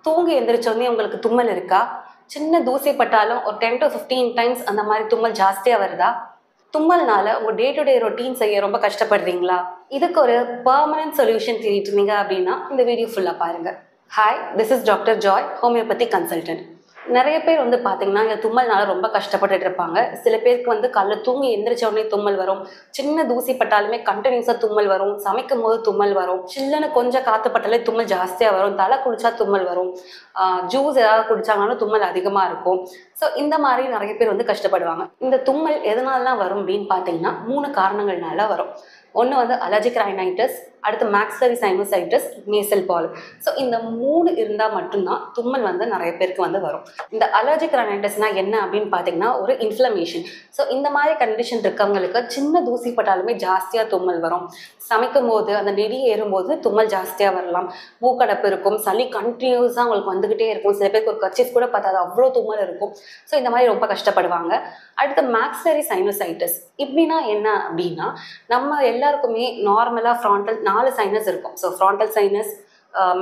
தூங்கி எந்திரிச்சோடனே உங்களுக்கு தும்மல் இருக்கா? சின்ன தூசி பட்டாலும் ஒரு 10 to 15 டைம்ஸ் அந்த மாதிரி தும்மல் ஜாஸ்தியாக வருதா? தும்மல்னால உங்க டே டு டே ரொட்டீன் செய்ய ரொம்ப கஷ்டப்படுறீங்களா? இதுக்கு ஒரு பெர்மனன்ட் சொல்யூஷன் தேடிட்டு இருந்தீங்க அப்படின்னா இந்த வீடியோ ஃபுல்லாக பாருங்க. Hi, this is doctor Joy, homeopathy consultant. நிறைய பேர் பார்த்தீங்கன்னா இந்த தும்மல்னால ரொம்ப கஷ்டப்பட்டுட்டு இருப்பாங்க. சில பேருக்கு காலைல தூங்கி எந்திரிச்ச உடனே தும்மல் வரும். சின்ன தூசி பட்டாலுமே கண்டினியூஸாக தும்மல் வரும். சமைக்கும் போது தும்மல் வரும். சில்லுன்னு கொஞ்சம் காற்று பட்டாலே தும்மல் ஜாஸ்தியாக வரும். தலை குளிச்சா தும்மல் வரும். ஜூஸ் ஏதாவது குடிச்சாங்கனாலும் தும்மல் அதிகமாக இருக்கும். ஸோ இந்த மாதிரி நிறைய பேர் கஷ்டப்படுவாங்க. இந்த தும்மல் எதனாலலாம் வரும் அப்படின்னு பார்த்தீங்கன்னா 3 காரணங்கள்னால வரும். ஒன்று அலர்ஜிக் ரைனைட்டிஸ், அடுத்து maxillary sinusitis, nasal polyp. So இந்த 3 இருந்தால் மட்டும்தான் தும்மல் நிறைய பேருக்கு வரும். இந்த அலர்ஜிக் ரைனைட்டிஸ்னா என்ன அப்படின்னு பார்த்தீங்கன்னா ஒரு இன்ஃப்ளமேஷன். ஸோ இந்த மாதிரி கண்டிஷன் இருக்கவங்களுக்கு சின்ன தூசி பட்டாலுமே ஜாஸ்தியாக தும்மல் வரும். சமைக்கும் போது அந்த நெடி ஏறும்போது தும்மல் ஜாஸ்தியாக வரலாம். மூக்கடைப்பு இருக்கும். சளி கண்டினியூஸாக அவங்களுக்கு வந்துக்கிட்டே இருக்கும். சில பேருக்கு ஒரு கர்ச்சீஃப் கூட பார்த்தாது அவ்வளோ தும்மல் இருக்கும். ஸோ இந்த மாதிரி ரொம்ப கஷ்டப்படுவாங்க. அடுத்து மேக்ஸிலரி சைனோசைட்டிஸ். இப்படின்னா என்ன அப்படின்னா நம்ம எல்லாருக்குமே நார்மலாக ஃப்ராண்டல் 4 சைனஸ் இருக்கும். So frontal sinus,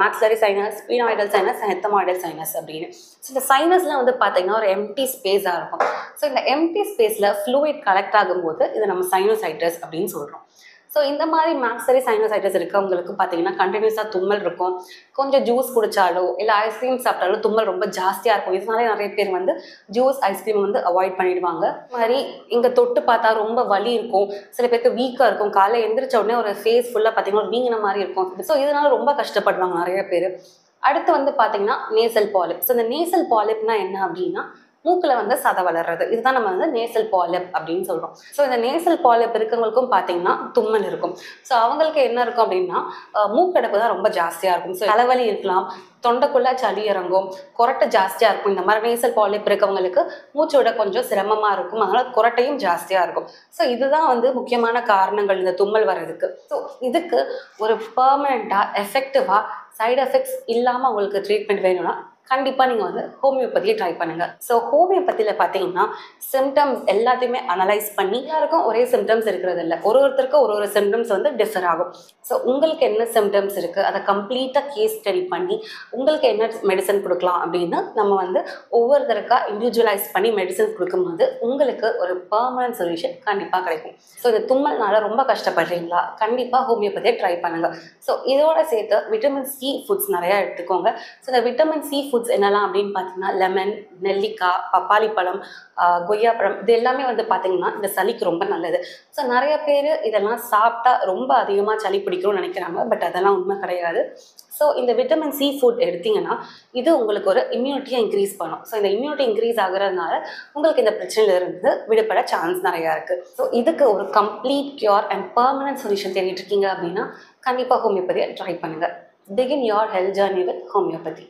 maxillary sinus, sphenoidal sinus, ethmoidal sinus அப்படின்னு. ஸோ இந்த சைனஸ்லாம் பார்த்தீங்கன்னா ஒரு எம்டி ஸ்பேஸாக இருக்கும். ஸோ இந்த எம்டி ஸ்பேஸில் ஃப்ளூயிட் கலெக்ட் ஆகும்போது இதை நம்ம சைனோசைட்டிஸ் அப்படின்னு சொல்கிறோம். ஸோ இந்த மாதிரி மேக்ஸிலரி சைனோசைட்டிஸ் இருக்கவங்களுக்கு பார்த்தீங்கன்னா கண்டினியூஸாக தும்மல் இருக்கும். கொஞ்சம் ஜூஸ் குடித்தாலோ இல்லை ஐஸ்கிரீம் சாப்பிட்டாலோ தும்மல் ரொம்ப ஜாஸ்தியாக இருக்கும். இதனாலே நிறைய பேர் ஜூஸ் ஐஸ்கிரீம் அவாய்ட் பண்ணிடுவாங்க. இது மாதிரி இங்கே தொட்டு பார்த்தா ரொம்ப வலி இருக்கும். சில பேருக்கு வீக்காக இருக்கும். காலையில் எந்திரிச்ச உடனே ஒரு ஃபேஸ் ஃபுல்லாக பார்த்தீங்கன்னா ஒரு வீங்கின மாதிரி இருக்கும். ஸோ இதனால ரொம்ப கஷ்டப்படுவாங்க நிறைய பேர். அடுத்து பார்த்தீங்கன்னா நேசல் பாலிப். ஸோ இந்த நேசல் பாலிப்னா என்ன அப்படின்னா மூக்கில் சதை வளர்றது. இதுதான் நம்ம நேசல் பாலிப் அப்படின்னு சொல்கிறோம். ஸோ இந்த நேசல் பாலிப் இருக்கவங்களுக்கும் பார்த்தீங்கன்னா தும்மல் இருக்கும். ஸோ அவங்களுக்கு என்ன இருக்கும் அப்படின்னா மூக்கடைப்பு தான் ரொம்ப ஜாஸ்தியாக இருக்கும். ஸோ தலைவலி இருக்கலாம், தொண்டைக்குள்ளே சளி இறங்கும், குரட்டை ஜாஸ்தியாக இருக்கும். இந்த மாதிரி நேசல் பாலிப் இருக்கவங்களுக்கு மூச்சு விட கொஞ்சம் சிரமமாக இருக்கும். அதனால் குரட்டையும் ஜாஸ்தியாக இருக்கும். ஸோ இதுதான் முக்கியமான காரணங்கள் இந்த தும்மல் வர்றதுக்கு. ஸோ இதுக்கு ஒரு பெர்மனெண்ட்டாக எஃபெக்டிவாக சைடு எஃபெக்ட்ஸ் இல்லாமல் உங்களுக்கு ட்ரீட்மெண்ட் வேணும்னா கண்டிப்பாக நீங்கள் ஹோமியோபதியை ட்ரை பண்ணுங்கள். ஸோ ஹோமியோபதியில் பார்த்தீங்கன்னா சிம்டம்ஸ் எல்லாத்தையுமே அனலைஸ் பண்ணி எல்லாருக்கும் ஒரே சிம்டம்ஸ் இருக்கிறது இல்லை. ஒருத்தருக்கும் ஒரு சிம்டம்ஸ் டிஃபர் ஆகும். ஸோ உங்களுக்கு என்ன சிம்டம்ஸ் இருக்குது அதை கம்ப்ளீட்டாக கேஸ் ஸ்டடி பண்ணி உங்களுக்கு என்ன மெடிசன் கொடுக்கலாம் அப்படின்னு நம்ம ஒவ்வொருத்தருக்கா இண்டிவிஜுவலைஸ் பண்ணி மெடிசன் கொடுக்கும்போது உங்களுக்கு ஒரு பெர்மனன்ட் சொல்யூஷன் கண்டிப்பாக கிடைக்கும். ஸோ இந்த தும்மல்னால ரொம்ப கஷ்டப்படுறீங்களா? கண்டிப்பாக ஹோமியோபதியை ட்ரை பண்ணுங்கள். ஸோ இதோட சேர்த்து விட்டமின் சி ஃபுட்ஸ் நிறையா எடுத்துக்கோங்க. ஸோ இந்த விட்டமின் சி ஃபுட்ஸ் என்னெல்லாம் அப்படின்னு பார்த்தீங்கன்னா லெமன், நெல்லிக்காய், பப்பாளி பழம், கொய்யாப்பழம், இது எல்லாமே பார்த்தீங்கன்னா இந்த சளிக்கு ரொம்ப நல்லது. ஸோ நிறைய பேர் இதெல்லாம் சாப்பிட்டா ரொம்ப அதிகமாக சளி பிடிக்கும்னு நினைக்கிறாங்க. பட் அதெல்லாம் உண்மை கிடையாது. ஸோ இந்த விட்டமின் சி ஃபுட் எடுத்தீங்கன்னா இது உங்களுக்கு ஒரு இம்யூனிட்டியை இன்க்ரீஸ் பண்ணும். ஸோ இந்த இம்யூனிட்டி இன்க்ரீஸ் ஆகுறதுனால உங்களுக்கு இந்த பிரச்சனையிலிருந்து விடுபட சான்ஸ் நிறையா இருக்குது. ஸோ இதுக்கு ஒரு complete cure and permanent solution தேடிட்டு இருக்கீங்க அப்படின்னா கண்டிப்பாக ஹோமியோபதியை ட்ரை பண்ணுங்கள். Begin your health journey with homeopathy.